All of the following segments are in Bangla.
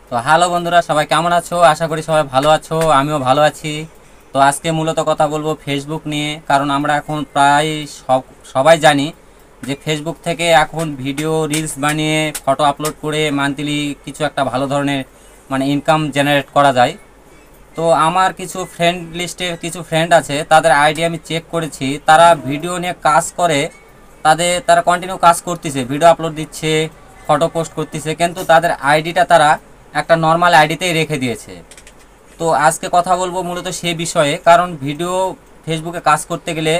তো হ্যালো বন্ধুরা, সবাই কেমন আছো? আশা করি সবাই ভালো আছো, আমিও ভালো আছি। তো আজকে মূলত কথা বলবো ফেসবুক নিয়ে, কারণ আমরা এখন প্রায় সবাই জানি যে ফেসবুক থেকে এখন ভিডিও রিলস বানিয়ে ফটো আপলোড করে মান্থলি কিছু একটা ভালো ধরনের ইনকাম জেনারেট করা যায়। তো আমার কিছু ফ্রেন্ড লিস্টে কিছু ফ্রেন্ড আছে, তাদের আইডি আমি চেক করেছি, তারা ভিডিও নিয়ে কাজ করে, তারা কন্টিনিউ কাজ করতেছে, ভিডিও আপলোড দিচ্ছে, ফটো পোস্ট করতেছে, কিন্তু তাদের আইডিটা তারা একটা নর্মাল আইডিতেই রেখে দিয়েছে। তো আজকে কথা বলবো মূলত সেই বিষয়ে, কারণ ভিডিও ফেসবুকে কাজ করতে গেলে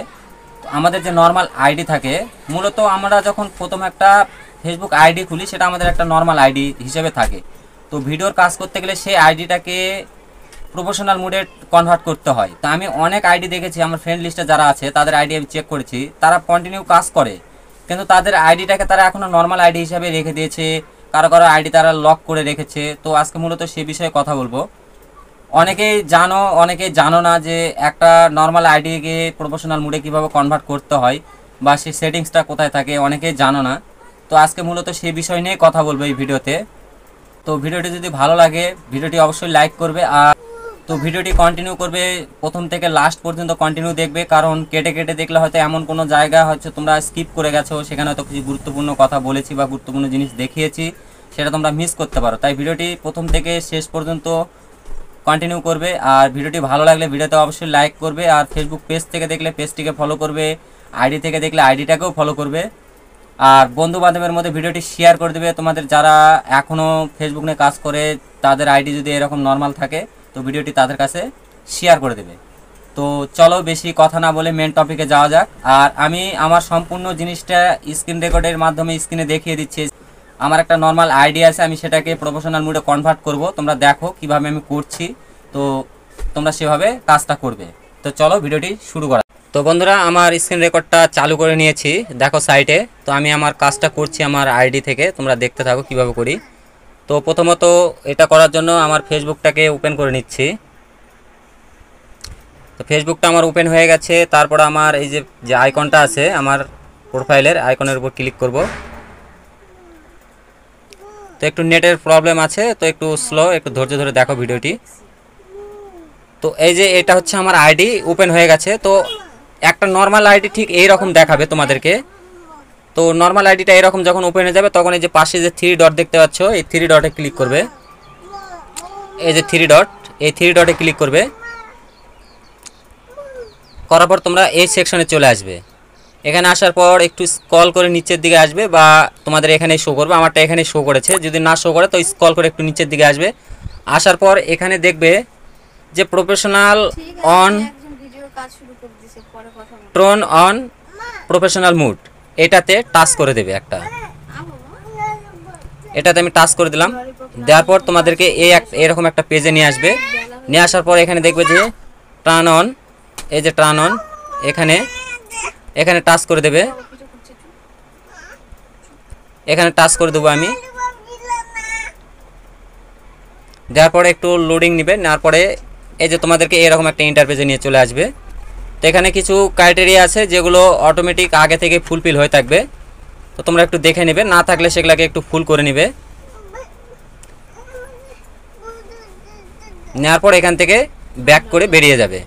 আমাদের যে নর্মাল আইডি থাকে, মূলত আমরা যখন প্রথম একটা ফেসবুক আইডি খুলি সেটা আমাদের একটা নর্মাল আইডি হিসেবে থাকে। তো ভিডিওর কাজ করতে গেলে সেই আইডিটাকে প্রফেশনাল মুডে কনভার্ট করতে হয়। তো আমি অনেক আইডি দেখেছি, আমার ফ্রেন্ড লিস্টে যারা আছে তাদের আইডি আমি চেক করেছি, তারা কন্টিনিউ কাজ করে, কিন্তু তাদের আইডিটাকে তারা এখনও নর্মাল আইডি হিসাবে রেখে দিয়েছে, কারো কারো আইডি তারা লক করে রেখেছে। তো আজকে মূলত সে বিষয়ে কথা বলবো। অনেকেই জানো না যে একটা নর্মাল আইডিকে প্রফেশনাল মুডে কীভাবে কনভার্ট করতে হয় বা সেই সেটিংসটা কোথায় থাকে, অনেকেই জানো না। তো আজকে মূলত সেই বিষয় নিয়ে কথা বলবো এই ভিডিওতে। তো ভিডিওটি যদি ভালো লাগে ভিডিওটি অবশ্যই লাইক করবে, আর তো ভিডিওটি কন্টিনিউ করবে, প্রথম থেকে লাস্ট পর্যন্ত কন্টিনিউ দেখবে, কারণ কেটে কেটে দেখলে হয়তো এমন কোনো জায়গা হয়তো তোমরা স্কিপ করে গেছো, সেখানে হয়তো কিছু গুরুত্বপূর্ণ কথা বলেছি বা গুরুত্বপূর্ণ জিনিস দেখিয়েছি, সেটা তোমরা মিস করতে পারো। তাই ভিডিওটি প্রথম থেকে শেষ পর্যন্ত কন্টিনিউ করবে, আর ভিডিওটি ভালো লাগলে ভিডিওতে অবশ্যই লাইক করবে, আর ফেসবুক পেজ থেকে দেখলে পেজটিকে ফলো করবে, আইডি থেকে দেখলে আইডিটাকেও ফলো করবে, আর বন্ধু বান্ধবের মধ্যে ভিডিওটি শেয়ার করে দেবে। তোমাদের যারা এখনও ফেসবুক নিয়ে কাজ করে তাদের আইডি যদি এরকম নর্মাল থাকে, তো ভিডিওটি তাদের কাছে শেয়ার করে দেবে। তো চলো বেশি কথা না বলে মেন টপিকে যাওয়া যাক। আর আমি আমার সম্পূর্ণ জিনিসটা স্ক্রিন রেকর্ডের মাধ্যমে স্ক্রিনে দেখিয়ে দিচ্ছি। আমার একটা নর্মাল আইডি আছে, আমি সেটাকে প্রফেশনাল মুডে কনভার্ট করব, তোমরা দেখো কিভাবে আমি করছি। তো তোমরা সেভাবে কাজটা করবে। তো চলো ভিডিওটি শুরু করা। তো বন্ধুরা, আমার স্ক্রিন রেকর্ডটা চালু করে নিয়েছি, দেখো সাইটে। তো আমি আমার কাজটা করছি আমার আইডি থেকে, তোমরা দেখতে থাকো কিভাবে করি। তো প্রথমত এটা করার জন্য আমার ফেসবুকটাকে ওপেন করে নিচ্ছি। তো ফেসবুকটা আমার ওপেন হয়ে গেছে। তারপর আমার এই যে আইকনটা আছে আমার প্রোফাইলের আইকনের উপর ক্লিক করব। তো একটু নেটের প্রবলেম আছে, তো একটু স্লো, একটু ধৈর্য ধরে দেখো ভিডিওটি। তো এই যে এটা হচ্ছে আমার আইডি ওপেন হয়ে গেছে। তো একটা নর্মাল আইডি ঠিক এই রকম দেখাবে তোমাদেরকে। তো নর্মাল আইডিটা এরকম যখন ওপেন হয়ে যাবে, তখন এই যে পাশে যে থ্রি ডট দেখতে পাচ্ছ, এই থ্রি ডটে ক্লিক করবে। এই যে থ্রি ডট, এই থ্রি ডটে ক্লিক করবে। করার পর তোমরা এই সেকশনে চলে আসবে। এখানে আসার পর একটু স্ক্রল করে নিচের দিকে আসবে, বা তোমাদের এখানে শো করবে, আমারটা এখানে শো করেছে। যদি না শো করে তো স্ক্রল করে একটু নিচের দিকে আসবে। আসার পর এখানে দেখবে যে professional on ট্রন on professional mood, এটাতে টাচ করে দেবে একটা। এটাতে আমি টাচ করে দিলাম। দেওয়ার পর তোমাদেরকে এরকম একটা পেজে নিয়ে আসবে। নিয়ে আসার পর এখানে দেখবে যে টার্ন অন, এই যে টার্ন অন, এখানে টাচ করে দেবে। এখানে টাচ করে দেবো আমি। দেওয়ার পরে একটু লোডিং নেবে, নেওয়ার পরে এই যে তোমাদেরকে এরকম একটা ইন্টারফেসে নিয়ে চলে আসবে। তো এখানে কিছু ক্রাইটেরিয়া আছে যেগুলো অটোমেটিক আগে থেকে ফুলফিল হয়ে থাকবে, তো তোমরা একটু দেখে নেবে, না থাকলে সেগুলোকে একটু ফুল করে নেবে। নেওয়ার পর এখান থেকে ব্যাক করে বেরিয়ে যাবে।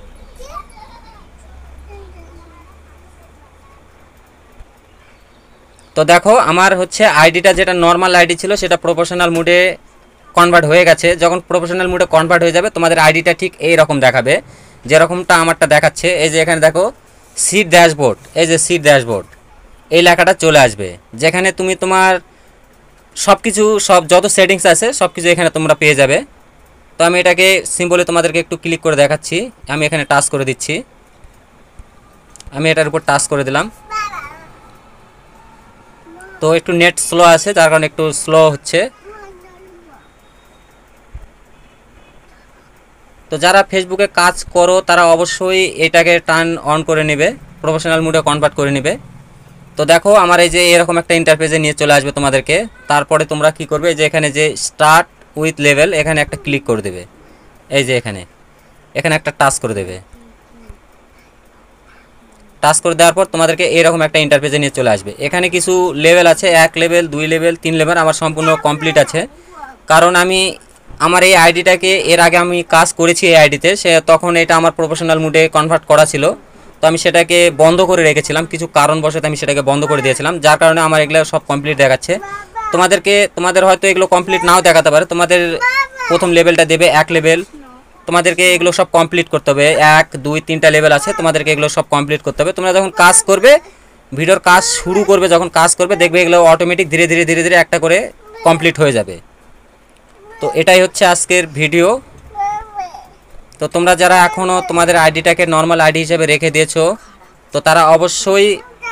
তো দেখো আমার হচ্ছে আইডিটা যেটা নর্মাল আইডি ছিল সেটা প্রফেশনাল মুডে কনভার্ট হয়ে গেছে। যখন প্রফেশনাল মুডে কনভার্ট হয়ে যাবে, তোমাদের আইডিটা ঠিক এই রকম দেখাবে, যেরকমটা আমারটা দেখাচ্ছে। এই যে এখানে দেখো সিট ড্যাশবোর্ড, এই যে সিট ড্যাশবোর্ড, এই লেখাটা চলে আসবে, যেখানে তুমি তোমার সব যত সেটিংস আছে সব কিছু এখানে তোমরা পেয়ে যাবে। তো আমি এটাকে সিম্বলে তোমাদেরকে একটু ক্লিক করে দেখাচ্ছি। আমি এখানে টাচ করে দিচ্ছি, আমি এটার উপর টাচ করে দিলাম। তো একটু নেট স্লো আছে, যার কারণে একটু স্লো হচ্ছে। তো যারা ফেসবুকে কাজ করো তারা অবশ্যই এটাকে টার্ন অন করে নেবে, প্রফেশনাল মুডে কনভার্ট করে নেবে। তো দেখো আমার এই যে এরকম একটা ইন্টারফেসে নিয়ে চলে আসবে তোমাদেরকে। তারপরে তোমরা কি করবে, যে এখানে যে স্টার্ট উইথ লেভেল, এখানে একটা ক্লিক করে দেবে। এই যে এখানে একটা টাচ করে দেবে। টাচ করে দেওয়ার পর তোমাদেরকে এরকম একটা ইন্টারফেসে নিয়ে চলে আসবে। এখানে কিছু লেভেল আছে, 1 লেভেল, 2 লেভেল, 3 লেভেল। আমার সম্পূর্ণ কমপ্লিট আছে, কারণ আমি আমার এই আইডিটাকে এর আগে আমি কাজ করেছি এই আইডিতে, সে তখন এটা আমার প্রফেশনাল মুডে কনভার্ট করা ছিল। তো আমি সেটাকে বন্ধ করে রেখেছিলাম, কিছু কারণবশত আমি সেটাকে বন্ধ করে দিয়েছিলাম, যার কারণে আমার এগুলো সব কমপ্লিট দেখাচ্ছে। তোমাদের হয়তো এগুলো কমপ্লিট নাও দেখাতে পারে। তোমাদের প্রথম লেভেলটা দেবে 1 লেভেল, তোমাদেরকে এগুলো সব কমপ্লিট করতে হবে। 1 2 3টা লেভেল আছে, তোমাদেরকে এগুলো সব কমপ্লিট করতে হবে। তোমরা যখন কাজ করবে, ভিডিওর কাজ শুরু করবে, যখন কাজ করবে দেখবে এগুলো অটোমেটিক ধীরে ধীরে ধীরে ধীরে একটা করে কমপ্লিট হয়ে যাবে। তো এটাই হচ্ছে আজকের ভিডিও। তো তোমরা যারা এখনও তোমাদের আইডিটাকে নর্মাল আইডি হিসেবে রেখে দিয়েছো, তো তারা অবশ্যই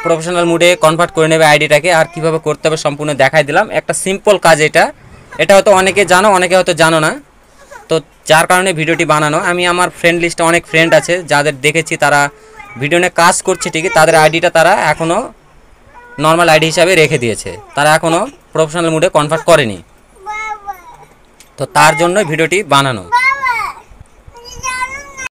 প্রফেশনাল মুডে কনভার্ট করে নেবে আইডিটাকে। আর কীভাবে করতে হবে সম্পূর্ণ দেখাই দিলাম, একটা সিম্পল কাজ এটা। এটা হয়তো অনেকে জানো, অনেকে হয়তো জানো না, তো যার কারণে ভিডিওটি বানানো। আমি আমার ফ্রেন্ড লিস্টে অনেক ফ্রেন্ড আছে যাদের দেখেছি তারা ভিডিও নিয়ে কাজ করছে ঠিকই, তাদের আইডিটা তারা এখনও নর্মাল আইডি হিসাবে রেখে দিয়েছে, তারা এখনও প্রফেশনাল মুডে কনভার্ট করেনি। তো তার জন্য ভিডিওটি বানানো।